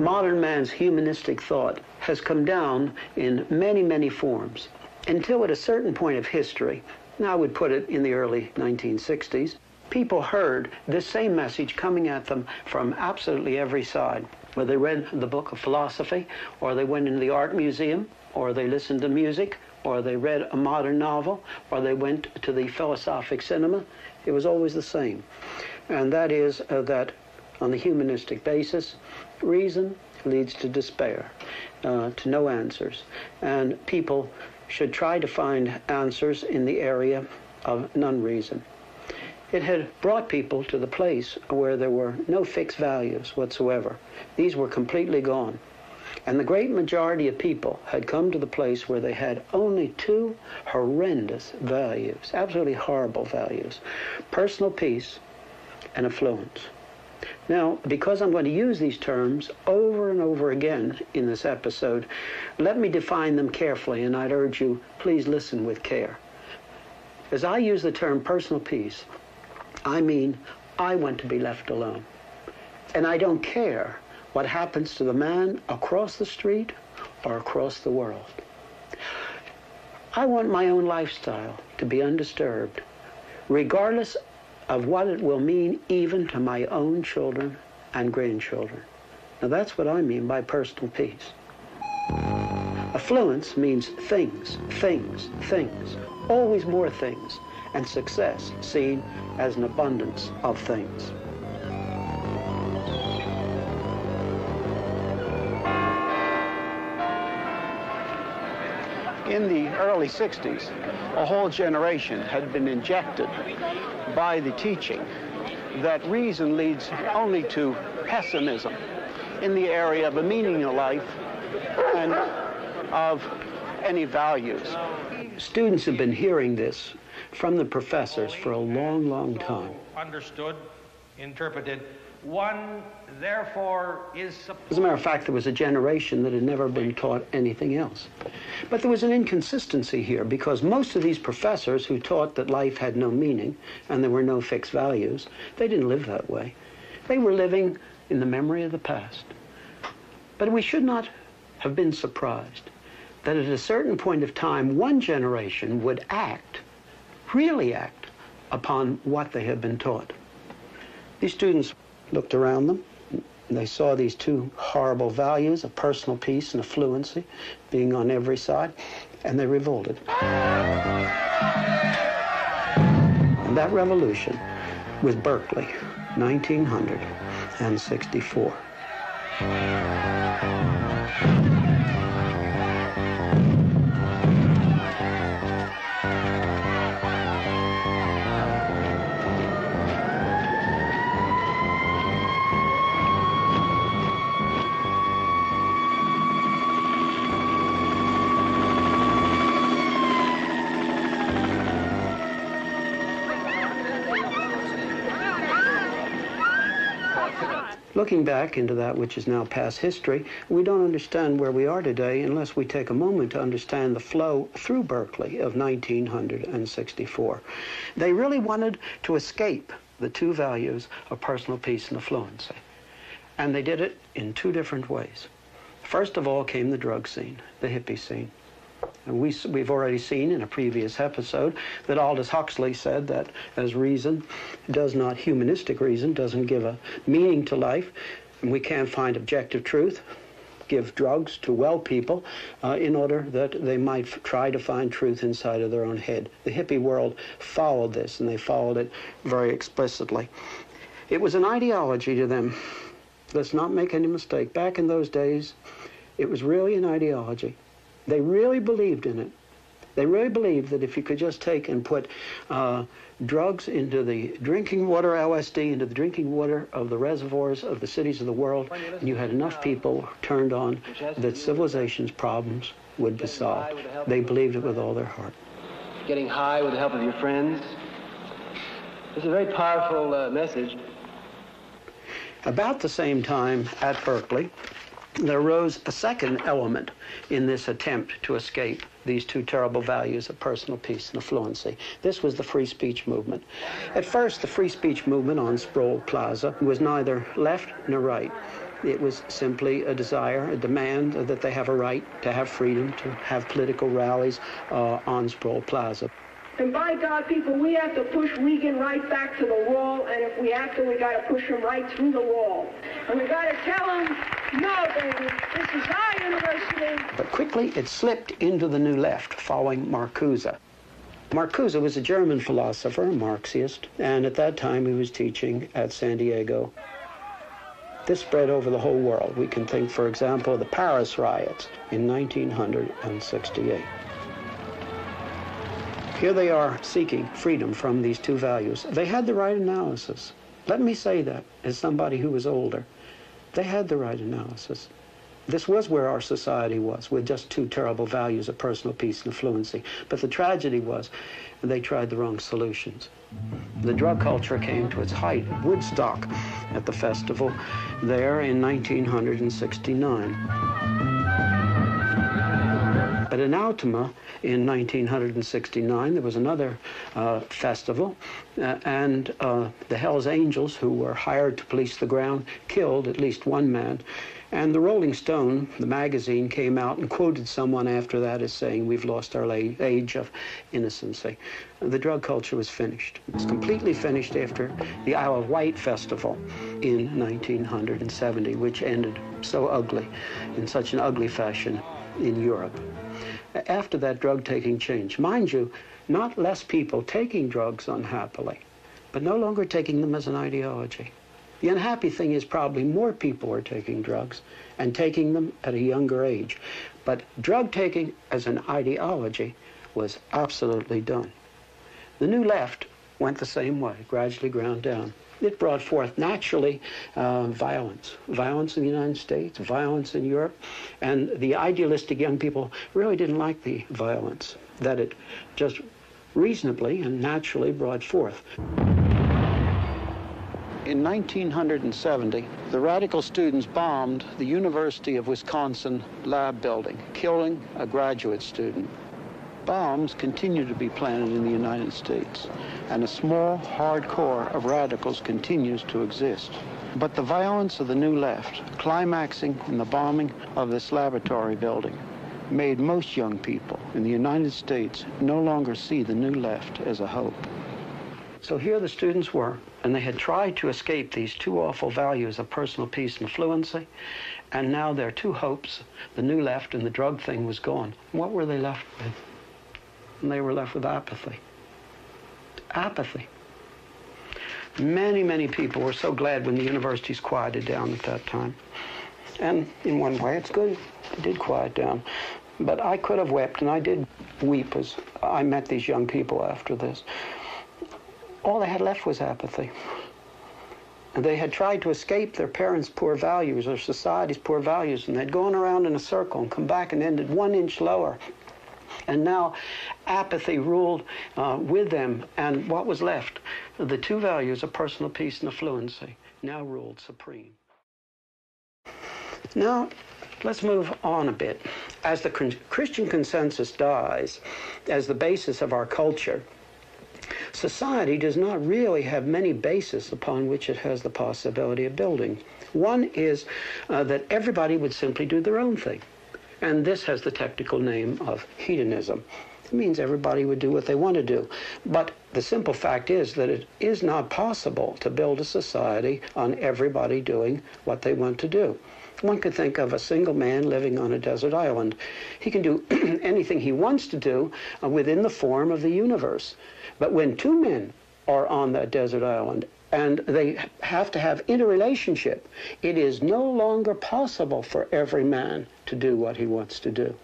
modern man's humanistic thought has come down in many, many forms until at a certain point of history, now I would put it in the early 1960s, people heard this same message coming at them from absolutely every side. Whether they read the book of philosophy, or they went into the art museum, or they listened to music, or they read a modern novel, or they went to the philosophic cinema, it was always the same. And that is that on the humanistic basis, reason leads to despair, to no answers. And people should try to find answers in the area of non-reason. It had brought people to the place where there were no fixed values whatsoever. These were completely gone. And the great majority of people had come to the place where they had only two horrendous values, absolutely horrible values: personal peace and affluence. Now, because I'm going to use these terms over and over again in this episode, let me define them carefully, and I'd urge you, please listen with care. As I use the term personal peace, I mean I want to be left alone. And I don't care what happens to the man across the street or across the world. I want my own lifestyle to be undisturbed, regardless of what it will mean even to my own children and grandchildren. Now that's what I mean by personal peace. Affluence means things, things, things, always more things, and success seen as an abundance of things. In the early 60s, a whole generation had been injected by the teaching that reason leads only to pessimism in the area of a meaning of life and of any values. Students have been hearing this from the professors for a long, long time. Understood, interpreted. One, therefore, is... As a matter of fact, there was a generation that had never been taught anything else. But there was an inconsistency here, because most of these professors who taught that life had no meaning and there were no fixed values, they didn't live that way. They were living in the memory of the past. But we should not have been surprised that at a certain point of time, one generation would act, really act, upon what they had been taught. These students looked around them, and they saw these two horrible values of personal peace and affluency being on every side, and they revolted. And that revolution was Berkeley, 1964. Looking back into that which is now past history, we don't understand where we are today unless we take a moment to understand the flow through Berkeley of 1964. They really wanted to escape the two values of personal peace and affluency. And they did it in two different ways. First of all came the drug scene, the hippie scene. And we've already seen in a previous episode that Aldous Huxley said that as reason does not, humanistic reason, doesn't give a meaning to life, and we can't find objective truth, give drugs to well people in order that they might try to find truth inside of their own head. The hippie world followed this, and they followed it very explicitly. It was an ideology to them. Let's not make any mistake. Back in those days, it was really an ideology. They really believed in it. They really believed that if you could just take and put drugs into the drinking water, LSD, into the drinking water of the reservoirs of the cities of the world, and you had enough people turned on, that civilization's problems would be solved. They believed it with all their heart. Getting high with the help of your friends. It's a very powerful message. About the same time at Berkeley, there arose a second element in this attempt to escape these two terrible values of personal peace and affluency. This was the free speech movement. At first, the free speech movement on Sproul Plaza was neither left nor right. It was simply a desire, a demand that they have a right to have freedom, to have political rallies on Sproul Plaza. And by God, people, we have to push Reagan right back to the wall, and if we have to, we got to push him right through the wall. And we got to tell him, no, baby, this is our university. But quickly it slipped into the New Left following Marcuse. Marcuse was a German philosopher, a Marxist, and at that time he was teaching at San Diego. This spread over the whole world. We can think, for example, of the Paris riots in 1968. Here they are seeking freedom from these two values. They had the right analysis. Let me say that as somebody who was older. They had the right analysis. This was where our society was, with just two terrible values of personal peace and fluency. But the tragedy was they tried the wrong solutions. The drug culture came to its height at Woodstock at the festival there in 1969. But in Altima, in 1969, there was another festival, and the Hells Angels, who were hired to police the ground, killed at least one man. And the Rolling Stone, the magazine, came out and quoted someone after that as saying, "We've lost our age of innocency." The drug culture was finished. It was completely finished after the Isle of Wight Festival in 1970, which ended so ugly, in such an ugly fashion in Europe. After that, drug-taking changed. Mind you, not less people taking drugs unhappily, but no longer taking them as an ideology. The unhappy thing is probably more people are taking drugs and taking them at a younger age. But drug-taking as an ideology was absolutely done. The New Left went the same way, gradually ground down. It brought forth, naturally, violence. Violence in the United States, violence in Europe. And the idealistic young people really didn't like the violence that it just reasonably and naturally brought forth. In 1970, the radical students bombed the University of Wisconsin lab building, killing a graduate student. Bombs continue to be planted in the United States, and a small, hard core of radicals continues to exist. But the violence of the New Left, climaxing in the bombing of this laboratory building, made most young people in the United States no longer see the New Left as a hope. So here the students were, and they had tried to escape these two awful values of personal peace and fluency, and now their two hopes, the New Left and the drug thing, was gone. What were they left with? And they were left with apathy. Apathy. Many, many people were so glad when the universities quieted down at that time. And in one way, it's good. It did quiet down. But I could have wept, and I did weep as I met these young people after this. All they had left was apathy. And they had tried to escape their parents' poor values or society's poor values, and they'd gone around in a circle and come back and ended 1 inch lower. And now apathy ruled with them, and what was left? The two values of personal peace and fluency now ruled supreme. Now, let's move on a bit. As the Christian consensus dies as the basis of our culture, society does not really have many bases upon which it has the possibility of building. One is that everybody would simply do their own thing. And this has the technical name of hedonism. It means everybody would do what they want to do. But the simple fact is that it is not possible to build a society on everybody doing what they want to do. One could think of a single man living on a desert island. He can do anything he wants to do within the form of the universe. But when two men are on that desert island and they have to have interrelationship, it is no longer possible for every man to do what he wants to do.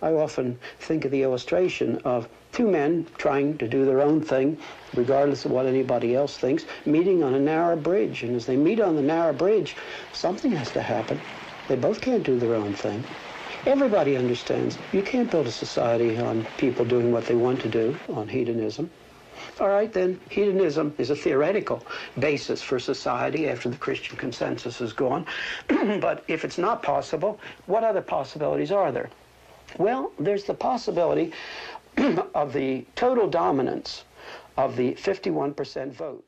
I often think of the illustration of two men trying to do their own thing, regardless of what anybody else thinks, meeting on a narrow bridge. And as they meet on the narrow bridge, something has to happen. They both can't do their own thing. Everybody understands you can't build a society on people doing what they want to do, on hedonism. All right, then, hedonism is a theoretical basis for society after the Christian consensus is gone. But if it's not possible, what other possibilities are there? Well, there's the possibility of the total dominance of the 51% vote.